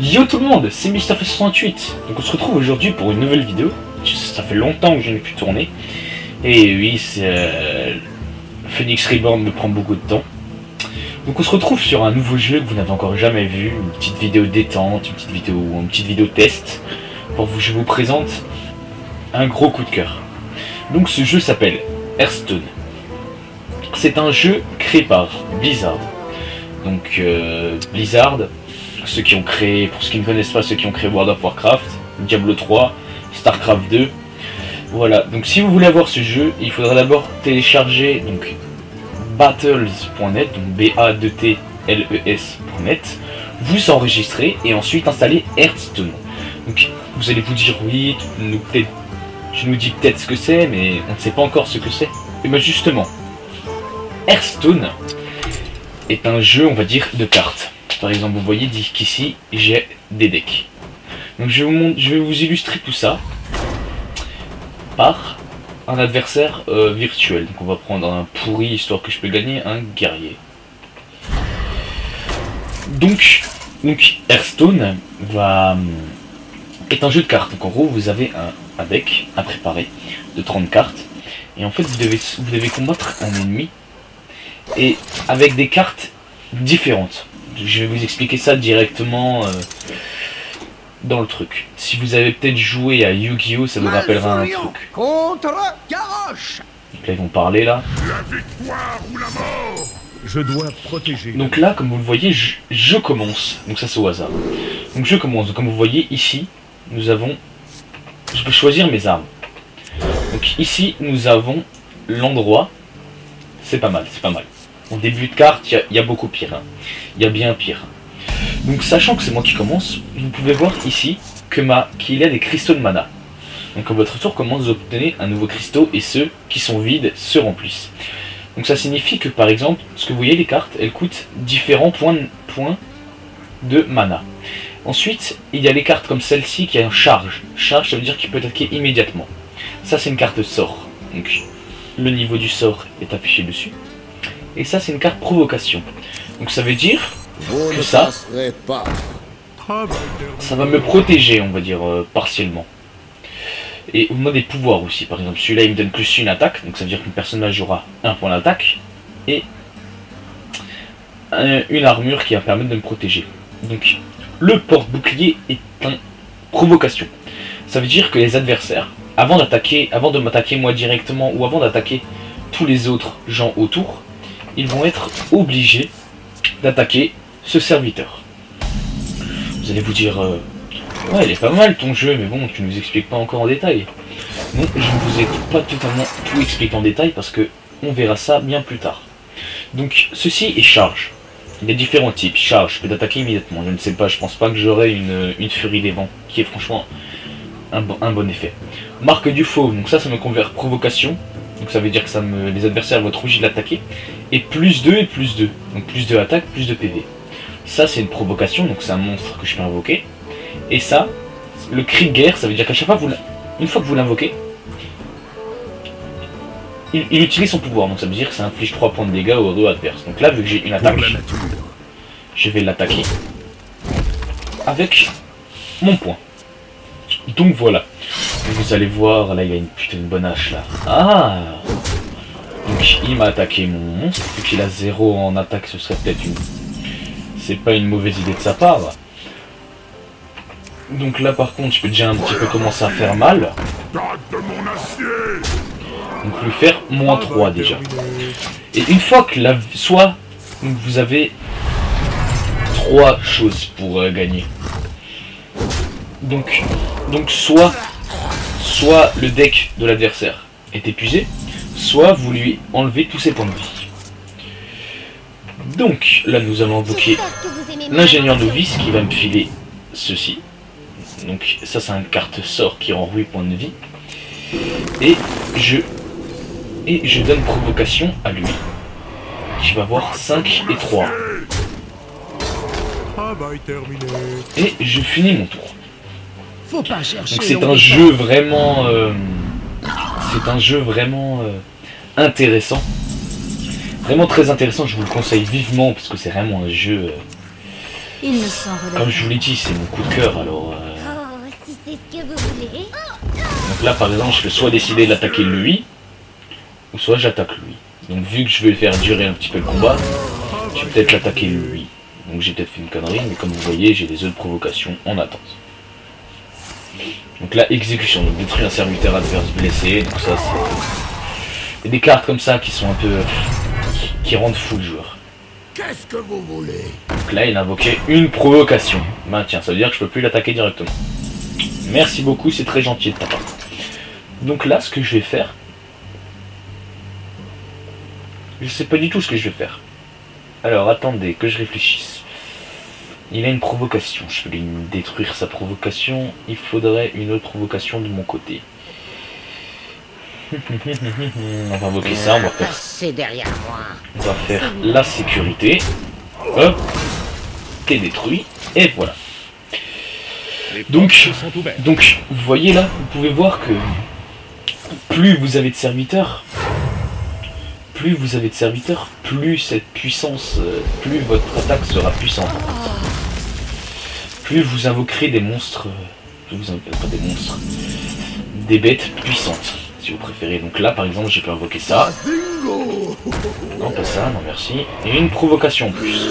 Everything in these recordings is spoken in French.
Yo tout le monde, c'est MrF68. Donc on se retrouve aujourd'hui pour une nouvelle vidéo. Ça fait longtemps que je n'ai pu tourner. Et oui, Phoenix Reborn me prend beaucoup de temps. Donc on se retrouve sur un nouveau jeu que vous n'avez encore jamais vu. Une petite vidéo détente, une petite vidéo test. Je vous présente un gros coup de cœur. Donc ce jeu s'appelle Hearthstone. C'est un jeu créé par Blizzard. Donc Blizzard, ceux qui ont créé, pour ceux qui ne connaissent pas, ceux qui ont créé World of Warcraft, Diablo 3, Starcraft 2. Voilà, donc si vous voulez avoir ce jeu, il faudra d'abord télécharger donc battles.net, donc B-A-2-T-L-E-S.net, vous enregistrer et ensuite installer Hearthstone. Donc vous allez vous dire oui, je nous dis peut-être ce que c'est, mais on ne sait pas encore ce que c'est. Et bien justement, Hearthstone est un jeu, on va dire, de cartes. Par exemple, vous voyez qu'ici, j'ai des decks. Donc je vais vous illustrer tout ça par un adversaire virtuel. Donc on va prendre un pourri, histoire que je peux gagner un guerrier. Donc Hearthstone est un jeu de cartes. Donc en gros, vous avez un deck à préparer de 30 cartes. Et en fait, vous devez combattre un ennemi. Et avec des cartes différentes. Je vais vous expliquer ça directement dans le truc. Si vous avez peut-être joué à Yu-Gi-Oh, ça vous rappellera un truc. Contre Garrosh. Donc là, ils vont parler là. La victoire ou la mort. Je dois protéger. Donc là, comme vous le voyez, je commence. Donc ça, c'est au hasard. Donc je commence. Donc, comme vous voyez ici, nous avons... Je peux choisir mes armes. Donc ici, nous avons l'endroit. C'est pas mal, c'est pas mal. En début de carte, il y a beaucoup pire. Hein. Il y a bien pire. Donc sachant que c'est moi qui commence, vous pouvez voir ici qu'il y a des cristaux de mana. Donc à votre tour, comment vous obtenez un nouveau cristaux et ceux qui sont vides se remplissent. Donc ça signifie que par exemple, ce que vous voyez les cartes, elles coûtent différents points de mana. Ensuite, il y a les cartes comme celle-ci qui a un charge. Charge, ça veut dire qu'il peut attaquer immédiatement. Ça c'est une carte sort. Donc le niveau du sort est affiché dessus. Et ça c'est une carte provocation. Donc ça veut dire que ça va me protéger, on va dire, partiellement. Et on a des pouvoirs aussi. Par exemple, celui-là il me donne plus une attaque. Donc ça veut dire qu'un personnage aura un point d'attaque. Et une armure qui va permettre de me protéger. Donc le porte-bouclier est une provocation. Ça veut dire que les adversaires, avant de m'attaquer moi directement ou avant d'attaquer tous les autres gens autour, ils vont être obligés d'attaquer ce serviteur. Vous allez vous dire, ouais, il est pas mal ton jeu, mais bon, tu ne nous expliques pas encore en détail. Non, je ne vous ai pas totalement tout expliqué en détail parce que on verra ça bien plus tard. Donc, ceci est charge. Il y a différents types. Charge, je peux attaquer immédiatement. Je ne sais pas, je pense pas que j'aurai une furie des vents, qui est franchement un bon effet. Marque du faux, donc ça me convert provocation. Donc ça veut dire que les adversaires vont être obligés de l'attaquer. Et plus 2 et plus 2. Donc plus 2 attaque, plus de PV. Ça c'est une provocation, donc c'est un monstre que je peux invoquer. Et ça, le cri de guerre, ça veut dire qu'à chaque fois, une fois que vous l'invoquez, il utilise son pouvoir. Donc ça veut dire que ça inflige 3 points de dégâts au héros adverse. Donc là, vu que j'ai une attaque, je vais l'attaquer avec mon point. Donc voilà. Vous allez voir, là il y a une putain de bonne hache là. Ah! Donc il m'a attaqué mon monstre, vu qu'il a 0 en attaque, ce serait peut-être une... C'est pas une mauvaise idée de sa part. Donc là par contre, je peux déjà un petit peu commencer à faire mal. Donc lui faire moins 3 déjà. Et une fois que soit vous avez 3 choses pour gagner. Donc soit le deck de l'adversaire est épuisé, soit vous lui enlevez tous ses points de vie. Donc là nous allons invoquer l'ingénieur novice qui va me filer ceci. Donc ça c'est une carte sort qui rend 8 points de vie. Et je donne provocation à lui, qui va avoir 5 et 3. Et je finis mon tour. Donc c'est un jeu vraiment intéressant, vraiment très intéressant. Je vous le conseille vivement parce que c'est vraiment un jeu Il ne s'en relève. Comme je vous l'ai dit, c'est mon coup de cœur, alors... Oh, si c'est ce que vous voulez. Donc là, par exemple, je peux soit décider de l'attaquer lui, ou soit j'attaque lui. Donc vu que je vais faire durer un petit peu le combat, je vais peut-être l'attaquer lui. Donc j'ai peut-être fait une connerie, mais comme vous voyez, j'ai des œufs de provocation en attente. Donc là, exécution, donc détruire un serviteur adverse blessé, donc ça c'est... des cartes comme ça qui sont un peu... qui rendent fou le joueur. Qu'est-ce que vous voulez? Donc là, il a invoqué une provocation. Maintien, ça veut dire que je peux plus l'attaquer directement. Merci beaucoup, c'est très gentil de ta part. Donc là, ce que je vais faire... je sais pas du tout ce que je vais faire. Alors, attendez, que je réfléchisse. Il a une provocation, je peux lui détruire sa provocation. Il faudrait une autre provocation de mon côté. On va invoquer ça, on va faire... Passez derrière moi. on va faire la sécurité. Hop. T'es détruit. Et voilà. Les Donc, portes sont ouvertes. Donc, vous voyez là, vous pouvez voir que plus vous avez de serviteurs, plus cette puissance, plus votre attaque sera puissante. Plus vous invoquerez des monstres, pas des monstres, des bêtes puissantes, si vous préférez. Donc là, par exemple, je peux invoquer ça. Non, pas ça, non merci. Et une provocation en plus.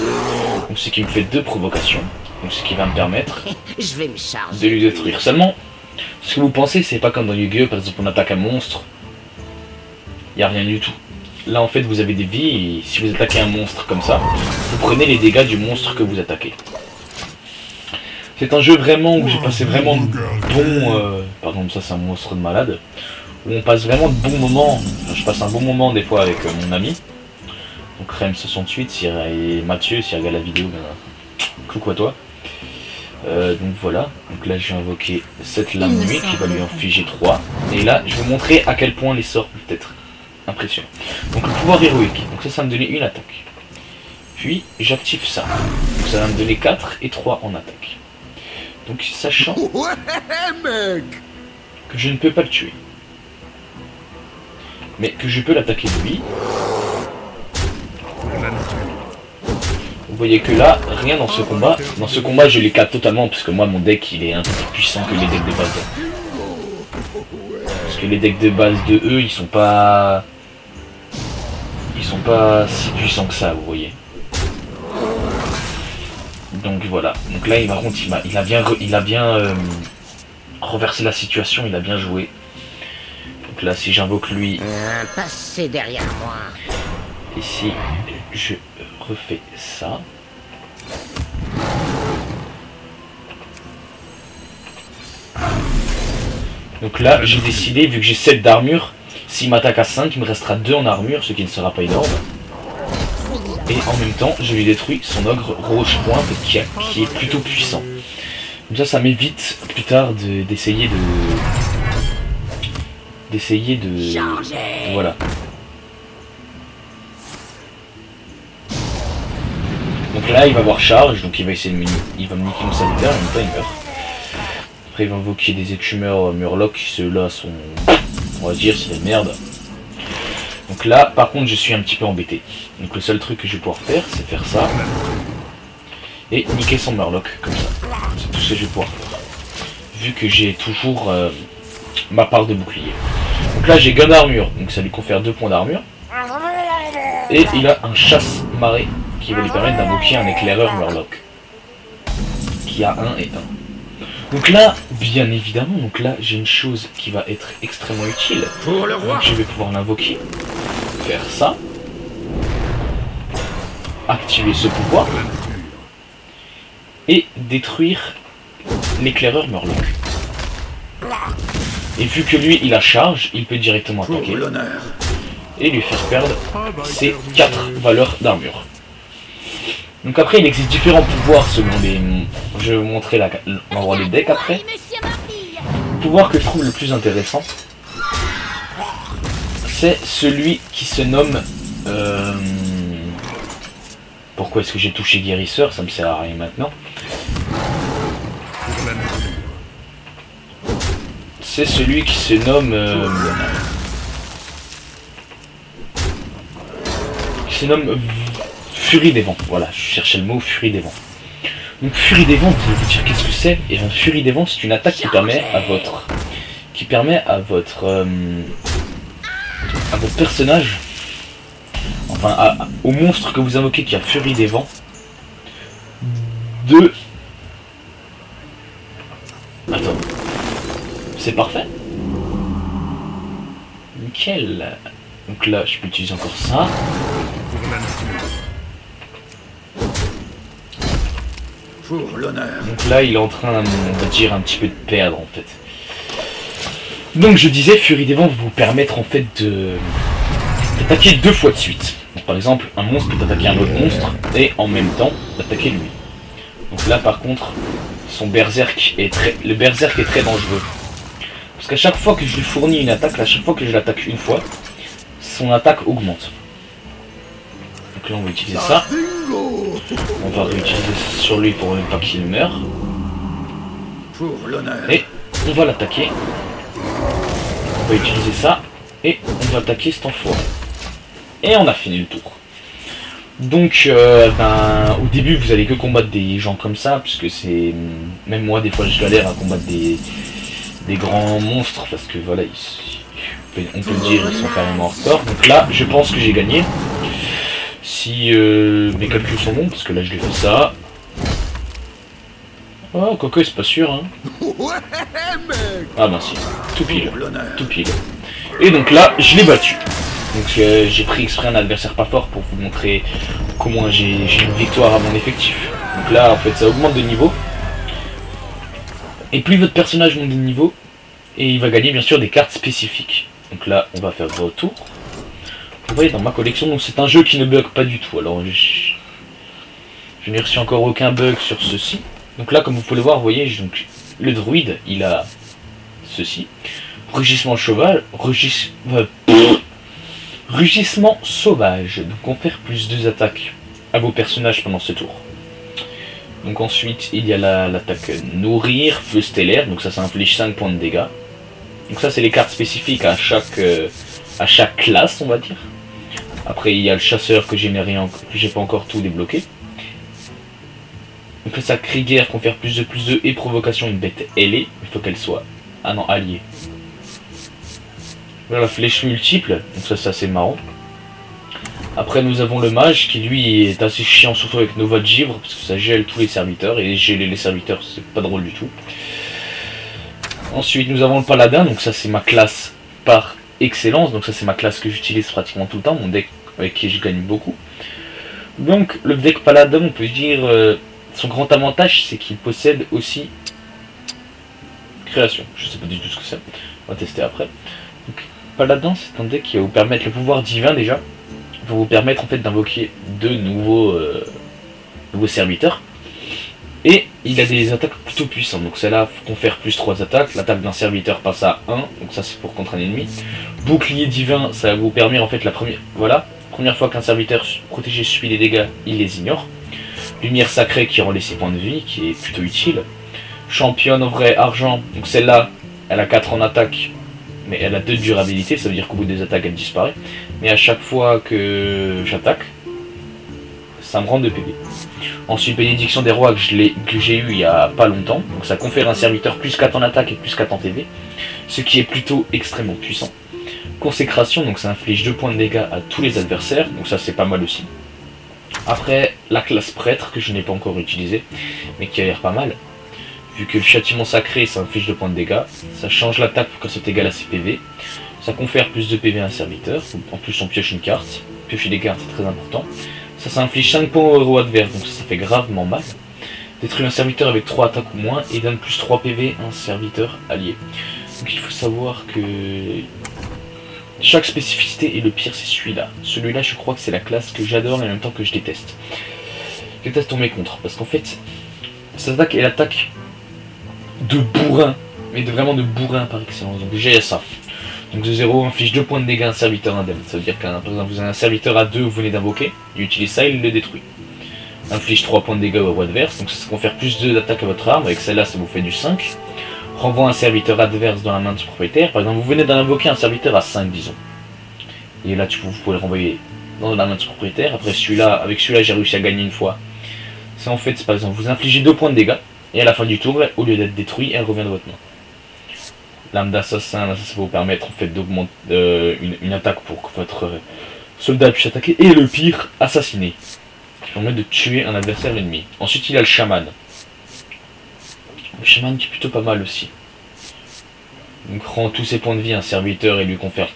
Donc ce qui me fait 2 provocations. Donc ce qui va me permettre Je vais me charger. de lui détruire. Seulement, ce que vous pensez, c'est pas comme dans Yu-Gi-Oh! Par exemple, on attaque un monstre, il n'y a rien du tout. Là, en fait, vous avez des vies, et si vous attaquez un monstre comme ça, vous prenez les dégâts du monstre que vous attaquez. C'est un jeu vraiment où j'ai passé vraiment de bons... pardon, ça c'est un monstre de malade. Où on passe vraiment de bons moments. Enfin, je passe un bon moment des fois avec mon ami. Donc Rem68, et Mathieu, s'il regarde la vidéo, ben, coucou à toi. Donc voilà, donc là je vais invoquer cette lame nuit qui va lui infliger 3. Et là je vais vous montrer à quel point les sorts peuvent être impressionnants. Donc le pouvoir héroïque, donc ça va me donner une attaque. Puis j'active ça, donc ça va me donner 4 et 3 en attaque. Donc sachant Ouais, mec! que je ne peux pas le tuer, mais que je peux l'attaquer lui. La nature. Vous voyez que là, rien dans ce combat. Dans ce combat, je l'éclate totalement parce que moi, mon deck, il est un peu plus puissant que les decks de base. Parce que les decks de base de eux, ils sont pas si puissants que ça, vous voyez. Donc voilà. Donc là, par contre, il a bien renversé la situation. Il a bien joué. Donc là, si j'invoque lui, Passez derrière moi. et si je refais ça. Donc là, j'ai décidé, vu que j'ai 7 d'armure, s'il m'attaque à 5, il me restera 2 en armure, ce qui ne sera pas énorme. Et en même temps, je lui détruis son ogre roche-pointe qui est plutôt puissant. Comme ça m'évite plus tard d'essayer de... Voilà. Donc là, il va avoir charge, donc il va essayer de il va me niquer mon serviteur, en même temps il meurt. Après, il va invoquer des écumeurs Murloc, ceux-là sont, on va dire, c'est de la merde. Donc là, par contre, je suis un petit peu embêté. Donc le seul truc que je vais pouvoir faire, c'est faire ça. Et niquer son Murloc, comme ça. C'est tout ce que je vais pouvoir faire. Vu que j'ai toujours ma part de bouclier. Donc là, j'ai gun d'armure, donc ça lui confère 2 points d'armure. Et il a un chasse-marée qui va lui permettre d'invoquer un éclaireur Murloc. Qui a 1 et 1. Donc là, bien évidemment, donc là j'ai une chose qui va être extrêmement utile. Pour le roi. Donc, je vais pouvoir l'invoquer, faire ça, activer ce pouvoir et détruire l'éclaireur Murloc. Et vu que lui il a charge, il peut directement Pour attaquer l'honneur. et lui faire perdre ses 4 valeurs d'armure. Donc après il existe différents pouvoirs selon les... Je vais vous montrer l'endroit des decks après. Le pouvoir que je trouve le plus intéressant, c'est celui qui se nomme... Pourquoi est-ce que j'ai touché guérisseur? Ça me sert à rien maintenant. Pour la nature. C'est celui qui se nomme... Furie des vents. Voilà, je cherchais le mot Furie des vents. Donc Furie des Vents, vous allez vous dire qu'est-ce que c'est? Et bien Furie des Vents, c'est une attaque qui permet à votre personnage, enfin au monstre que vous invoquez qui a Furie des Vents, de... Attends. C'est parfait. Nickel. Donc là, je peux utiliser encore ça. Pour l'honneur. Donc là, il est en train, on va dire, un petit peu de perdre en fait. Donc je disais, Furie des Vents va vous permettre en fait d'attaquer 2 fois de suite. Donc, par exemple, un monstre peut attaquer un autre monstre et en même temps d'attaquer lui. Donc là, par contre, son berserk le berserk est très dangereux. Parce qu'à chaque fois que je lui fournis une attaque, à chaque fois que je l'attaque une fois, son attaque augmente. Donc là, on va utiliser ça. On va réutiliser ça sur lui pour ne pas qu'il meure. Pour l'honneur. Et on va l'attaquer. On va utiliser ça. Et on va attaquer cet enfoiré. Et on a fini le tour. Donc, au début, vous allez que combattre des gens comme ça, puisque c'est... Même moi, des fois, je galère à combattre des grands monstres, parce que voilà, on peut le dire, ils sont carrément en retard. Donc là, je pense que j'ai gagné. Si mes calculs sont bons, parce que là, je lui fais ça. Oh, Coco, c'est pas sûr, hein. Ah ben si, tout pile, tout pile. Et donc là, je l'ai battu. Donc j'ai pris exprès un adversaire pas fort pour vous montrer comment j'ai une victoire à mon effectif. Donc là, en fait, ça augmente de niveau. Et plus votre personnage monte de niveau, et il va gagner bien sûr des cartes spécifiques. Donc là, on va faire retour. Vous voyez dans ma collection, donc c'est un jeu qui ne bug pas du tout. Alors je n'ai reçu encore aucun bug sur ceci. Donc là, comme vous pouvez le voir, vous voyez, donc le druide, il a ceci. Rugissement cheval, rugissement sauvage. Donc confère plus 2 attaques à vos personnages pendant ce tour. Donc ensuite, il y a l'attaque nourrir, feu stellaire. Donc ça inflige 5 points de dégâts. Donc ça, c'est les cartes spécifiques à chaque classe, on va dire. Après, il y a le chasseur que j'ai pas encore tout débloqué. Donc là, ça Krieger confère plus de et provocation une bête ailée. Il faut qu'elle soit... Ah non, alliée. Là, la flèche multiple. Donc ça, c'est assez marrant. Après, nous avons le mage qui, lui, est assez chiant, surtout avec Nova de Givre, parce que ça gèle tous les serviteurs. Et geler les serviteurs, c'est pas drôle du tout. Ensuite, nous avons le paladin. Donc ça, c'est ma classe par excellence. Donc ça, c'est ma classe que j'utilise pratiquement tout le temps. Mon deck avec qui je gagne beaucoup. Donc, le deck paladin, on peut dire... son grand avantage, c'est qu'il possède aussi création. Je sais pas du tout ce que c'est. On va tester après. Donc, Paladin, c'est un deck qui va vous permettre le pouvoir divin déjà. Va vous permettre en fait d'invoquer de nouveaux serviteurs. Et il a des attaques plutôt puissantes. Donc celle-là confère plus 3 attaques. L'attaque d'un serviteur passe à 1. Donc ça c'est pour contre un ennemi. Bouclier divin, ça va vous permettre en fait la première. Voilà. Première fois qu'un serviteur protégé subit des dégâts, il les ignore. Lumière sacrée qui rend les 6 points de vie, qui est plutôt utile. Championne au vrai argent, donc celle-là, elle a 4 en attaque, mais elle a 2 de durabilité, ça veut dire qu'au bout des attaques, elle disparaît. Mais à chaque fois que j'attaque, ça me rend 2 PV. Ensuite, bénédiction des rois que j'ai eu il y a pas longtemps, donc ça confère un serviteur plus 4 en attaque et plus 4 en PV, ce qui est plutôt extrêmement puissant. Consécration, donc ça inflige 2 points de dégâts à tous les adversaires, donc ça c'est pas mal aussi. Après, la classe prêtre, que je n'ai pas encore utilisée, mais qui a l'air pas mal. Vu que le châtiment sacré, ça inflige 2 points de dégâts. Ça change l'attaque pour que c'est égal à ses PV. Ça confère plus de PV à un serviteur. En plus, on pioche une carte. Piocher des cartes, c'est très important. Ça inflige 5 points au héros adverse, donc ça fait gravement mal. Détruit un serviteur avec 3 attaques ou moins et donne plus 3 PV à un serviteur allié. Donc il faut savoir que... chaque spécificité, et le pire c'est celui-là. Celui-là je crois que c'est la classe que j'adore et en même temps que je déteste. Je déteste tomber contre, parce qu'en fait, cette attaque est l'attaque de bourrin, mais vraiment de bourrin par excellence. Donc déjà il y a ça. Donc de 0 inflige 2 points de dégâts à un serviteur indemne. Ça veut dire qu'un par exemple vous avez un serviteur à 2, vous venez d'invoquer, il utilise ça, il le détruit. Inflige 3 points de dégâts au héros adverse, donc ça confère plus 2 d'attaque à votre arme, avec celle-là ça vous fait du 5. Renvoie un serviteur adverse dans la main de son propriétaire. Par exemple, vous venez d'invoquer un serviteur à 5, disons. Et là, vous pouvez le renvoyer dans la main de son propriétaire. Après, avec celui-là, j'ai réussi à gagner une fois. c'est en fait, par exemple, vous infligez 2 points de dégâts, et à la fin du tour, au lieu d'être détruit, elle revient de votre main. L'âme d'assassin, ça va vous permettre en fait d'augmenter une attaque pour que votre soldat puisse attaquer, et le pire, assassiner, qui permet de tuer un adversaire ennemi. Ensuite, il y a le chaman. Le chaman qui est plutôt pas mal aussi. Donc rend tous ses points de vie à un serviteur et lui confère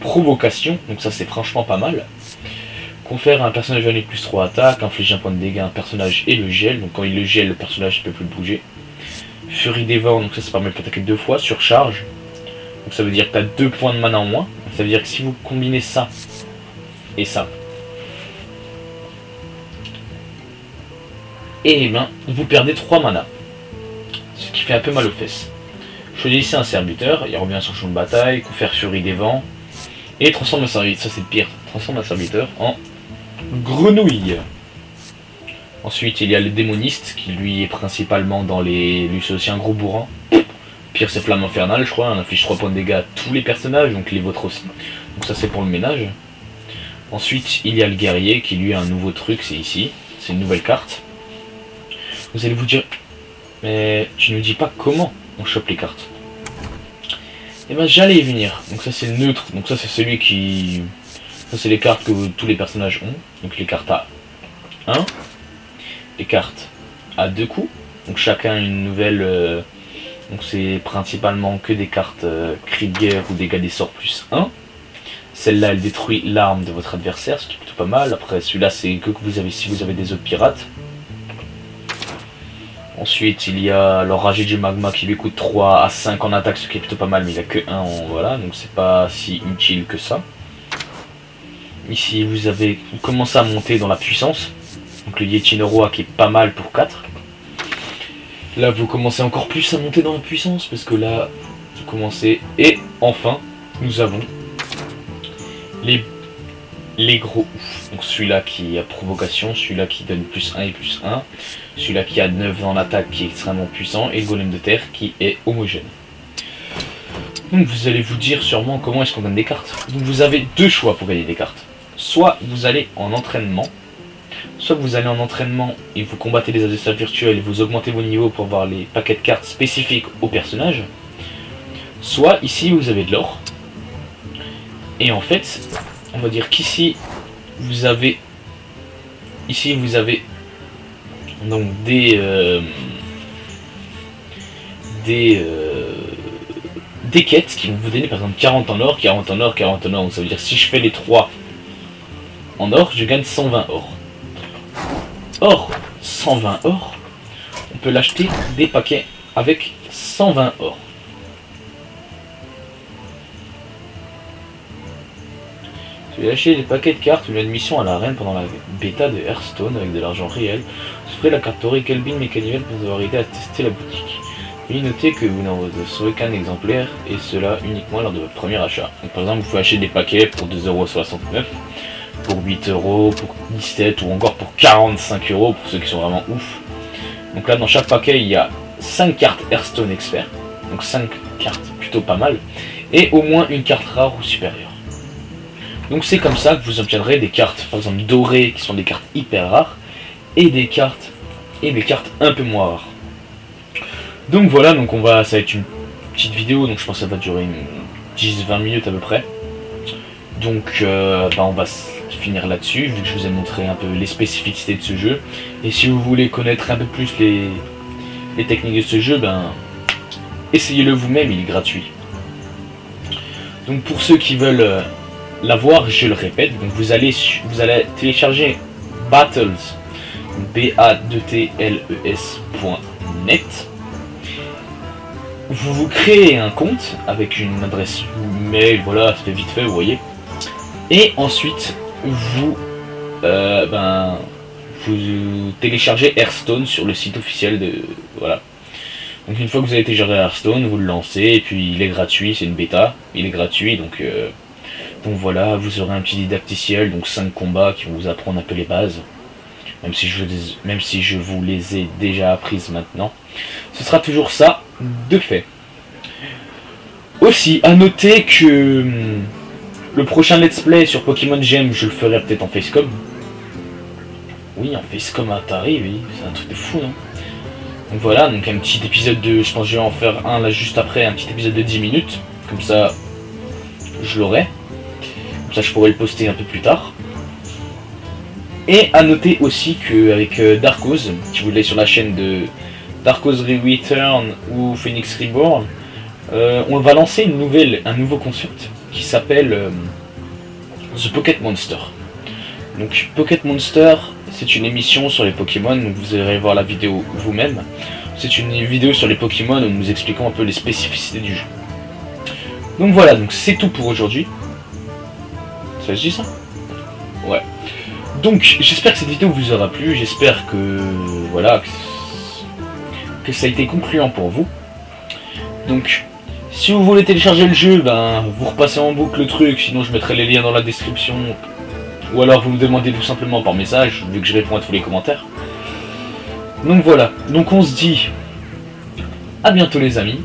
provocation, donc ça c'est franchement pas mal. Confère à un personnage ennemi plus 3 attaques, inflige un point de dégâts à un personnage et le gel, donc quand il le gèle, le personnage ne peut plus bouger. Furie dévore, donc ça permet d'attaquer 2 fois, surcharge. Donc ça veut dire que tu as 2 points de mana en moins. Donc ça veut dire que si vous combinez ça et ça, et bien vous perdez 3 mana. Ce qui fait un peu mal aux fesses. Choisissez un serviteur, il revient sur le champ de bataille, confère Furie des vents, et transforme un serviteur, ça c'est le pire, transforme un serviteur en grenouille. Ensuite il y a le démoniste, qui lui est principalement dans les... lui c'est aussi un gros bourrin. Pire c'est flamme infernale je crois, on inflige 3 points de dégâts à tous les personnages, donc les vôtres aussi. Donc ça c'est pour le ménage. Ensuite il y a le guerrier, qui lui a un nouveau truc, c'est ici, c'est une nouvelle carte. Vous allez vous dire, mais tu nous dis pas comment on chope les cartes. Et ben j'allais y venir. Donc ça c'est le neutre. Donc ça c'est celui qui... ça c'est les cartes que tous les personnages ont. Donc les cartes à 1. Les cartes à 2 coups. Donc chacun une nouvelle... donc c'est principalement que des cartes cri de guerre ou dégâts des sorts plus 1. Celle-là elle détruit l'arme de votre adversaire, ce qui est plutôt pas mal. Après celui-là c'est que vous avez si vous avez des autres pirates. Ensuite, il y a l'enragé du magma qui lui coûte 3 à 5 en attaque, ce qui est plutôt pas mal, mais il a que 1 en... voilà, donc c'est pas si utile que ça. Ici, vous commencez à monter dans la puissance. Donc le Yeti no Roi qui est pas mal pour 4. Là, vous commencez encore plus à monter dans la puissance, parce que là, vous commencez... Et enfin, nous avons les gros ouf. Donc celui-là qui a provocation, celui-là qui donne plus 1 et plus 1, celui-là qui a 9 en attaque qui est extrêmement puissant, et le golem de terre qui est homogène. Donc vous allez vous dire sûrement comment est-ce qu'on gagne des cartes. Donc vous avez 2 choix pour gagner des cartes. Soit vous allez en entraînement, soit vous allez en entraînement et vous combattez les adversaires virtuels et vous augmentez vos niveaux pour avoir les paquets de cartes spécifiques au personnage. Soit ici vous avez de l'or. Et en fait, on va dire qu'ici vous avez donc des quêtes qui vont vous donner par exemple 40 en or, 40 en or, 40 en or. Donc ça veut dire si je fais les 3 en or, je gagne 120 or. Or, 120 or, on peut l'acheter des paquets avec 120 or. Si vous achetez des paquets de cartes ou une admission à l'arène pendant la bêta de Hearthstone avec de l'argent réel, vous ferez la carte Tori Kelvin Mécanivel pour vous avoir aidé à tester la boutique. Veuillez noter que vous n'en recevrez qu'un exemplaire et cela uniquement lors de votre premier achat. Donc, par exemple, vous pouvez acheter des paquets pour 2,69€, pour 8€, pour 17€ ou encore pour 45€ pour ceux qui sont vraiment ouf. Donc là, dans chaque paquet, il y a 5 cartes Hearthstone Expert, donc 5 cartes plutôt pas mal, et au moins une carte rare ou supérieure. Donc c'est comme ça que vous obtiendrez des cartes, par exemple dorées, qui sont des cartes hyper rares, et des cartes un peu moins rares. Donc voilà, donc ça va être une petite vidéo, donc je pense que ça va durer 10-20 minutes à peu près. Donc on va finir là-dessus, vu que je vous ai montré un peu les spécificités de ce jeu. Et si vous voulez connaître un peu plus les techniques de ce jeu, essayez-le vous-même, il est gratuit. Donc pour ceux qui veulent l'avoir, je le répète, donc vous allez télécharger Battles, BADTLES.net. Vous créez un compte avec une adresse mail, voilà, c'est vite fait, vous voyez. Et ensuite, vous téléchargez Hearthstone sur le site officiel de... Voilà. Donc une fois que vous avez téléchargé Hearthstone, vous le lancez, et puis il est gratuit, c'est une bêta, il est gratuit, donc voilà, vous aurez un petit didacticiel, donc 5 combats qui vont vous apprendre un peu les bases. Même si je vous les ai déjà apprises maintenant. Ce sera toujours ça, de fait. Aussi, à noter que le prochain let's play sur Pokémon Gem, je le ferai peut-être en facecam. Oui, en face comme Atari, oui, c'est un truc de fou, non? Donc voilà, donc un petit épisode de... Je pense que je vais en faire un là juste après, un petit épisode de 10 minutes. Comme ça, je l'aurai. Comme ça, je pourrai le poster un peu plus tard. Et à noter aussi qu'avec Darkose, si vous l'avez sur la chaîne de Darkose Return ou Phoenix Reborn, on va lancer un nouveau concept qui s'appelle The Pocket Monster. Donc Pocket Monster, c'est une émission sur les Pokémon, donc vous irez voir la vidéo vous-même. C'est une vidéo sur les Pokémon où nous expliquons un peu les spécificités du jeu. Donc voilà, donc c'est tout pour aujourd'hui. Ça se dit ça? Ouais. Donc j'espère que cette vidéo vous aura plu, j'espère que voilà que ça a été concluant pour vous. Donc si vous voulez télécharger le jeu, ben vous repassez en boucle le truc, sinon je mettrai les liens dans la description. Ou alors vous me demandez tout simplement par message, vu que je réponds à tous les commentaires. Donc voilà, donc on se dit à bientôt les amis,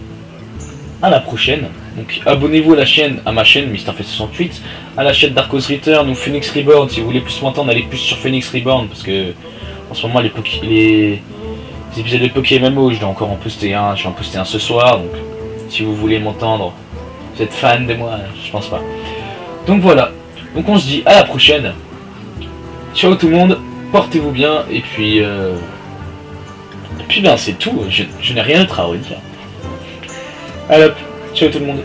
à la prochaine. Donc abonnez-vous à ma chaîne MrFest68, à la chaîne Darkose Return ou Phoenix Reborn. Si vous voulez plus m'entendre, allez plus sur Phoenix Reborn, parce que en ce moment les épisodes de PokéMMO, je dois encore en poster un, je vais en poster un ce soir, donc si vous voulez m'entendre, vous êtes fan de moi, je pense pas. Donc voilà. Donc on se dit à la prochaine. Ciao tout le monde, portez-vous bien, et puis ben c'est tout, je n'ai rien d'autre à redire. Allez hop, ciao tout le monde.